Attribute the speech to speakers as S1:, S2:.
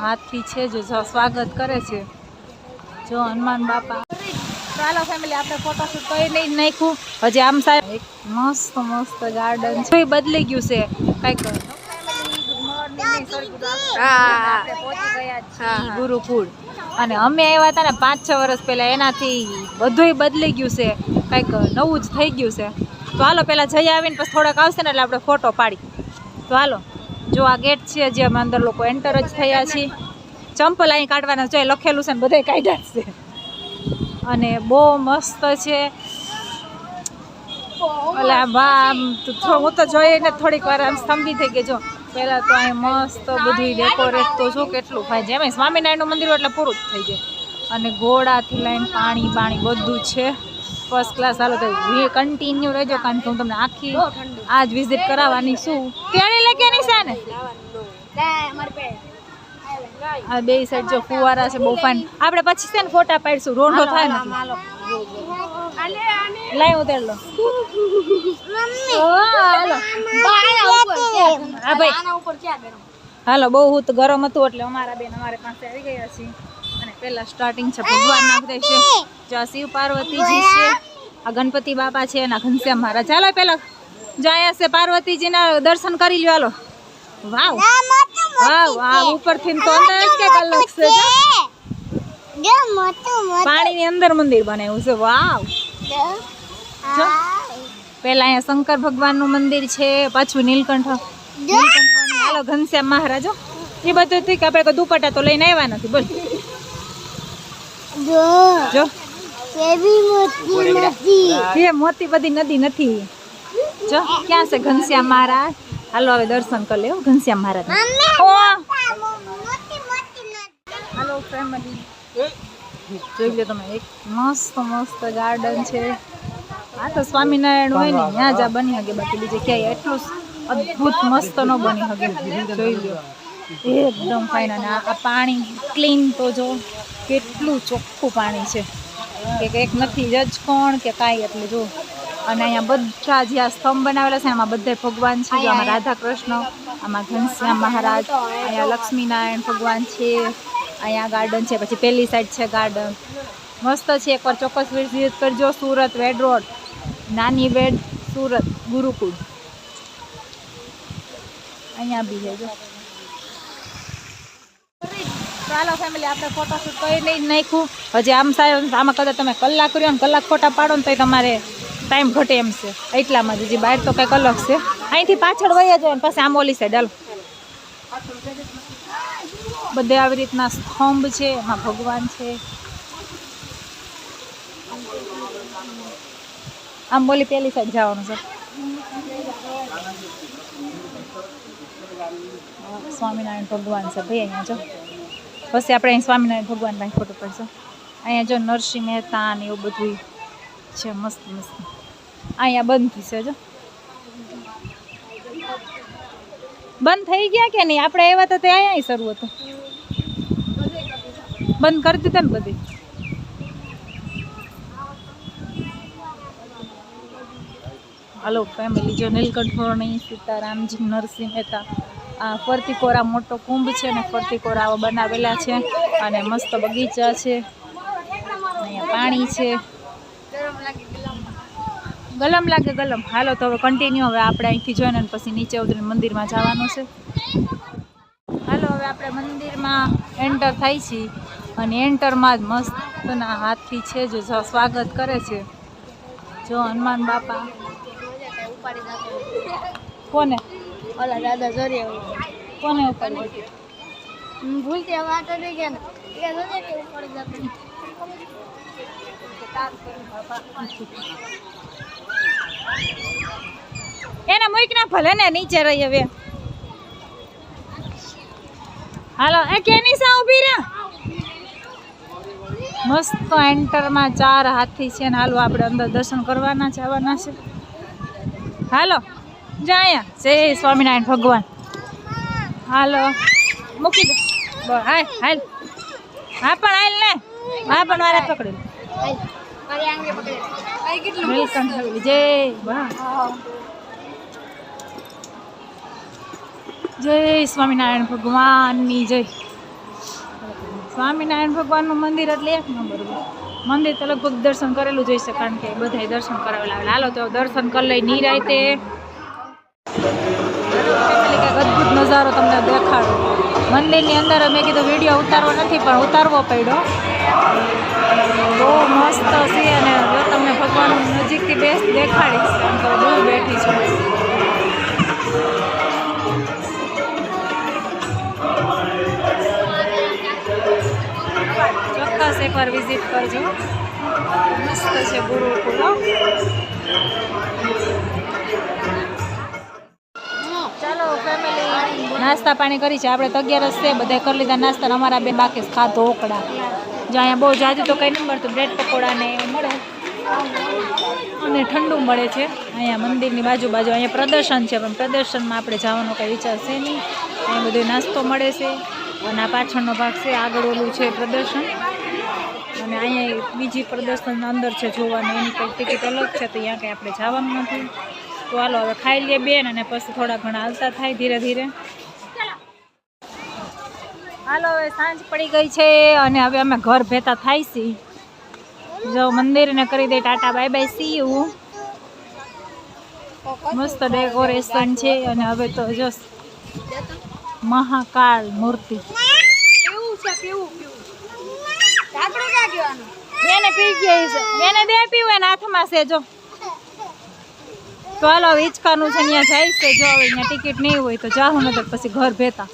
S1: હાથી છે જો સ્વાગત કરે છે જો હનુમાન બાપા. ચાલો ફેમિલી આપણે ફોટોશૂટ કરી નહીં નાખ્યું હજી. આમ સાહેબ એક મસ્ત મસ્ત ગાર્ડન છે, બદલી ગયું છે કઈક. ગુરુકુળ અને અમે આવ્યા હતા ને 5-6 વર્ષ પહેલા, એનાથી બધુંય બદલી ગયું છે, કઈક નવું જ થઈ ગયું છે. તો હાલો પેલા જઈ આવીને પછી થોડાક આવશે ને એટલે આપણે ફોટો પાડી. તો હાલો જો આ ગેટ છે, જે અમે અંદર લોકો એન્ટર જ થયા છીએ. ચંપલ અહીં કાઢવાના છે, લખેલું છે ને બધે કાઢ્યા છે અને બહુ મસ્ત છે. ઓલા હું તો જોઈને થોડીક વાર આમ સ્તંભી થઈ ગઈ. જો પહેલાં તો અહીં મસ્ત બધું ડેકોરેટ તો જો કેટલું ફાય છે. એમ સ્વામિનારાયણનું મંદિર એટલે પૂરું જ થઈ જાય. અને ઘોડાથી લઈને પાણી બધું છે ફર્સ્ટ ક્લાસ. હાલો તો કન્ટિન્યુ રહેજો, કારણ કે હું તમને આખી આજ વિઝિટ કરાવવાની છું. કેળી લેકેની છે ને આ બે સાઈડ જો ફુવારા છે, બહુ ફાઇન. આપણે પછી છે ને ફોટા પાડીશું, રોંઢો થાય ને. લાઈ ઉતાર લો. હાલો બહુ હું તો ગરમ હતું એટલે અમારા બેન અમારે પાસે આવી ગયા છીએ. અને પેલા સ્ટાર્ટિંગ છે ભગવાનના બધા છે. જો શિવ પાર્વતીજી છે, આ ગણપતિ બાપા છે, અને ઘનશ્યામ મહારાજ. ચાલો પેલા જો અહીંયા છે પાર્વતીજીના દર્શન કરી લ્યો. હાલો વાવ વાવ વાવ, ઉપરથી તો અંદર જ કે અલગ છે. પાણીની અંદર મંદિર બનાવ્યું છે. વાવ. પેલા અહીંયા શંકર ભગવાનનું મંદિર છે, પાછું નીલકંઠ. હાલો ઘનશ્યામ મહારાજ. એ બધું કે આપણે કોઈ દુપટ્ટા તો લઈને આવ્યા નથી. બોલ જો એ મોટી બધી નદી નથી. જો ક્યાં છે ઘનશ્યામ મહારાજ. હાલો હવે દર્શન કરી લે ઘનશ્યામ મહારાજ. હાલો ફેમિલી જોઈ લો તમે, એક મસ્ત મસ્ત ગાર્ડન છે. આ તો સ્વામિનારાયણ હોય ને ત્યાં જ આ બની શકે, બાકી બીજે ક્યાંય એટલું અદ્ભુત મસ્ત ન બની શકે. જોઈ લો એકદમ ફાઇન. અને આ પાણી ક્લીન તો જો કેટલું ચોખ્ખું પાણી છે કે કંઈક નથી જજ કોણ કે કાંઈ. એટલે જો અને અહીંયા બધા જે આ સ્તંભ બનાવેલા છે એમાં બધા ભગવાન છે. જો આમાં રાધા કૃષ્ણ, આમાં ઘનશ્યામ મહારાજ, અહીંયા લક્ષ્મીનારાયણ ભગવાન છે. અહીંયા ગાર્ડન છે, પછી પેલી સાઈડ છે ગાર્ડન. મસ્ત છે, એકવાર ચોક્કસ વિઝિટ કરજો. સુરત વેડ રોડ, નાની વેડ સુરત ગુરુકુળ. અહીંયા બી છે જો. ચાલો ફેમિલી આપણે ફોટોશૂટ કરી નહીં નાખ્યું હજી. આમ સાહેબ આમાં કદાચ તમે કલાક કર્યો ને કલાક ફોટા પાડો ને તો તમારે ટાઈમ ઘટે એમ છે. એટલામાં જ હજી બહાર તો કંઈક અલગ છે. અહીંથી પાછળ વયા જાય ને પછી આમ ઓલી સાઈડ. હાલો બધે આવી રીતના સ્તંભ છે, એમાં ભગવાન છે. આમ બોલી પેલી સાઈડ જવાનું છે. સ્વામિનારાયણ ભગવાન છે ભાઈ અહીંયા જો. પછી આપણે અહીં સ્વામિનારાયણ ભગવાન પાસે ફોટો પડશે. અહીંયા જો નરસિંહ મહેતા ને એવું બધું છે મસ્ત મસ્ત. અહીંયા બંધ છે જો. બંધ થઈ ગયા કે નહીં? આપણે આવ્યા હતા તે અહીંયા શરૂ હતું. બંધ કરી દીધા ને બધી. હાલો ફેમિલી જો નીલકંઠ, સીતારામજી, નરસિંહ મહેતા. આ ફરતી કોરા મોટો કુંભ છે ને ફરતી કોરા આવા બનાવેલા છે. અને મસ્ત બગીચા છે. અહીંયા પાણી છે. ગલમ લાગે ગલમ. હાલો તો હવે કન્ટિન્યુ. હવે આપણે અહીંથી જોઈને પછી નીચે ઉતરીને મંદિરમાં જવાનું છે. હાલો હવે આપણે મંદિરમાં એન્ટર થાય છીએ. અને એન્ટરમાં જ મસ્તના હાથી છે જો સ્વાગત કરે છે. જો હનુમાન બાપા. કોને? ઓલા દાદા જોરી કોને ઉપાડી? ભૂલતી વાત થઈ ગયા ને એને મૂક ના ભલે ને નીચે રહી. હવે હાલો એ કેની સા ઉભી રે. મસ્ત એન્ટરમાં 4 હાથી છે ને. હાલો આપણે અંદર દર્શન કરવાના જવાના છે. હાલો જા અહીંયા જય સ્વામિનારાયણ ભગવાન. હાલો મૂકી દો. હાલ હાલ. હા પણ હાલ ને. હા પણ મારે પકડી નીલકંઠ હવેલી. જય જય સ્વામિનારાયણ ભગવાનની જય. સ્વામિનારાયણ ભગવાનનું મંદિર એટલે એક નંબર મંદિર તો લગભગ દર્શન કરેલું જ હશે, કારણ કે બધાય દર્શન કરાવેલા. હાલો તો દર્શન કરી લઈ નિરાયતે. ફેમિલી કંઈક અદ્ભુત નજારો તમને દેખાડો. મંદિરની અંદર મેં કીધું વિડીયો ઉતારવો નથી, પણ ઉતારવો પડ્યો. બહુ મસ્ત છે અને જો તમને ભગવાન નજીકથી દેખાડીશ. આમ તો દૂર બેઠી છું. ચોક્કસ એકવાર વિઝિટ કરજો. મસ્ત છે ગુરુકુળ. ચાલો ફેમિલી નાસ્તા પાણી કરી છે આપણે. તો 11 છે, બધા કરી લીધા નાસ્તા. અમારા બે બાકી ખાધો ઓકડા. જો અહીંયા બહુ જાજુ તો કંઈ નહીં મળતું. બ્રેડ પકોડા ને એવું મળે અને ઠંડુ મળે છે. અહીંયા મંદિરની બાજુ અહીંયા પ્રદર્શન છે, પણ પ્રદર્શનમાં આપણે જવાનો કંઈ વિચાર છે નહીં. અહીંયા બધો નાસ્તો મળે છે અને આ પાછળનો ભાગ છે, આગળ ઓલું છે પ્રદર્શન. અને અહીંયા બીજી પ્રદર્શન અંદર છે જોવાનું, એની કંઈક ટિકિટ અલગ છે, તો અહીંયા કંઈ આપણે જવાનું નથી. તો હાલો હવે ખાઈ લઈએ બેન, અને પછી થોડા ઘણા હાલતા થાય ધીરે ધીરે. હાલો હવે સાંજ પડી ગઈ છે અને હવે અમે ઘર ભેતા થાય છીએ. જો મંદિરને કરી દે ta ta bye bye, see you. મસ્ત ડેકોરેશન છે અને હવે તો જો મહાકાળ મૂર્તિ. એને પી ગઈ છે, એને દે પીવું, એને હાથમાં છે જો. તો હાલો હિંચકાનું છે ત્યાં જાય છે. જો હવે અહીંયા ટિકિટ નહીં હોય તો જાઉં, નતર પછી ઘર ભેતા.